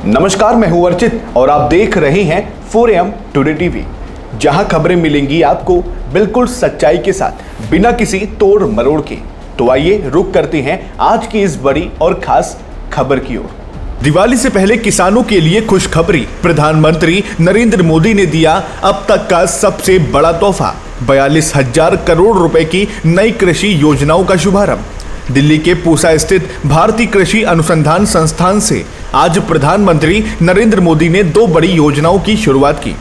नमस्कार, मैं हूं अर्चित और आप देख रहे हैं 4AM टुडे टीवी, जहां खबरें मिलेंगी आपको बिल्कुल सच्चाई के साथ, बिना किसी तोड़ मरोड़ के। तो आइए रुक करते हैं आज की इस बड़ी और खास खबर की ओर। दिवाली से पहले किसानों के लिए खुशखबरी, प्रधानमंत्री नरेंद्र मोदी ने दिया अब तक का सबसे बड़ा तोहफा, 42,000 करोड़ रुपए की नई कृषि योजनाओं का शुभारंभ। दिल्ली के पूसा स्थित भारतीय कृषि अनुसंधान संस्थान से आज प्रधानमंत्री नरेंद्र मोदी ने दो बड़ी योजनाओं की शुरुआत की।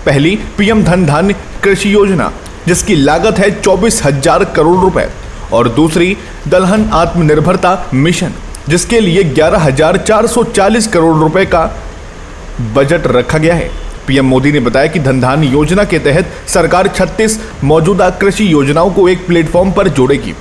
पहली पीएम धन धान्य कृषि योजना, जिसकी लागत है 24,000 करोड़ रुपए, और दूसरी दलहन आत्मनिर्भरता मिशन, जिसके लिए 11,440 करोड़ रुपए का बजट रखा गया है। पीएम मोदी ने बताया कि धन धान्य योजना के तहत सरकार 36 मौजूदा कृषि योजनाओं को एक प्लेटफॉर्म पर जोड़ेगी।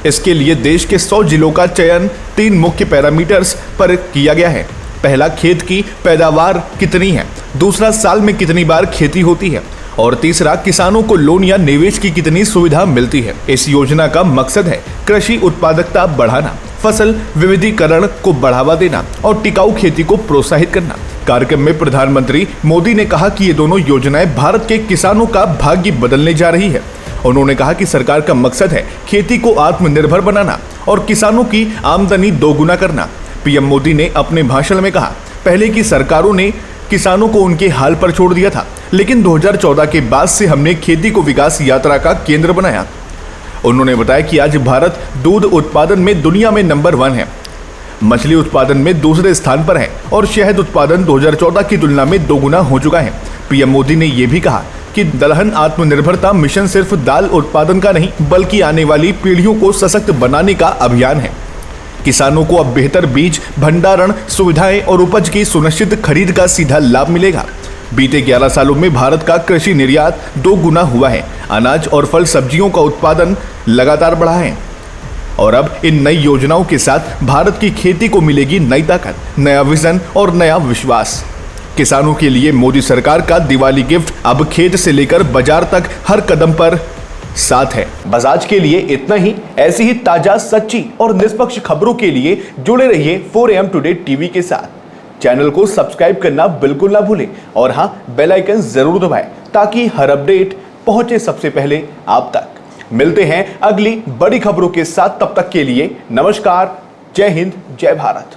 इसके लिए देश के 100 जिलों का चयन 3 मुख्य पैरामीटर्स पर किया गया है। पहला, खेत की पैदावार कितनी है, दूसरा, साल में कितनी बार खेती होती है, और तीसरा, किसानों को लोन या निवेश की कितनी सुविधा मिलती है। इस योजना का मकसद है कृषि उत्पादकता बढ़ाना, फसल विविधीकरण को बढ़ावा देना और टिकाऊ खेती को प्रोत्साहित करना। कार्यक्रम में प्रधानमंत्री मोदी ने कहा कि ये दोनों योजनाएं भारत के किसानों का भाग्य बदलने जा रही है। उन्होंने कहा कि सरकार का मकसद है खेती को आत्मनिर्भर बनाना और किसानों की आमदनी दोगुना करना। पीएम मोदी ने अपने भाषण में कहा, पहले की सरकारों ने किसानों को उनके हाल पर छोड़ दिया था, लेकिन 2014 के बाद से हमने खेती को विकास यात्रा का केंद्र बनाया। उन्होंने बताया कि आज भारत दूध उत्पादन में दुनिया में नंबर 1 है, मछली उत्पादन में दूसरे स्थान पर है और शहद उत्पादन 2014 की तुलना में दोगुना हो चुका है। पीएम मोदी ने यह भी कहा कि दलहन आत्मनिर्भरता मिशन सिर्फ दाल उत्पादन का नहीं, बल्कि आने वाली पीढ़ियों को सशक्त बनाने का अभियान है। किसानों को अब बेहतर बीज, भंडारण सुविधाएं और उपज की सुनिश्चित खरीद का सीधा लाभ मिलेगा। बीते 11 सालों में भारत का कृषि निर्यात 2 गुना हुआ है। अनाज और फल सब्जियों का उत्पादन लगातार बढ़ा है और अब इन नई योजनाओं के साथ भारत की खेती को मिलेगी नई ताकत, नया विजन और नया विश्वास। किसानों के लिए मोदी सरकार का दिवाली गिफ्ट अब खेत से लेकर बाजार तक हर कदम पर साथ है। बस आज के लिए इतना ही। ऐसी ही ताजा, सच्ची और निष्पक्ष खबरों के लिए जुड़े रहिए 4AM टुडे टीवी के साथ। चैनल को सब्सक्राइब करना बिल्कुल ना भूलें और हाँ, बेल आइकन जरूर दबाएं ताकि हर अपडेट पहुंचे सबसे पहले आप तक। मिलते हैं अगली बड़ी खबरों के साथ, तब तक के लिए नमस्कार, जय हिंद, जय भारत।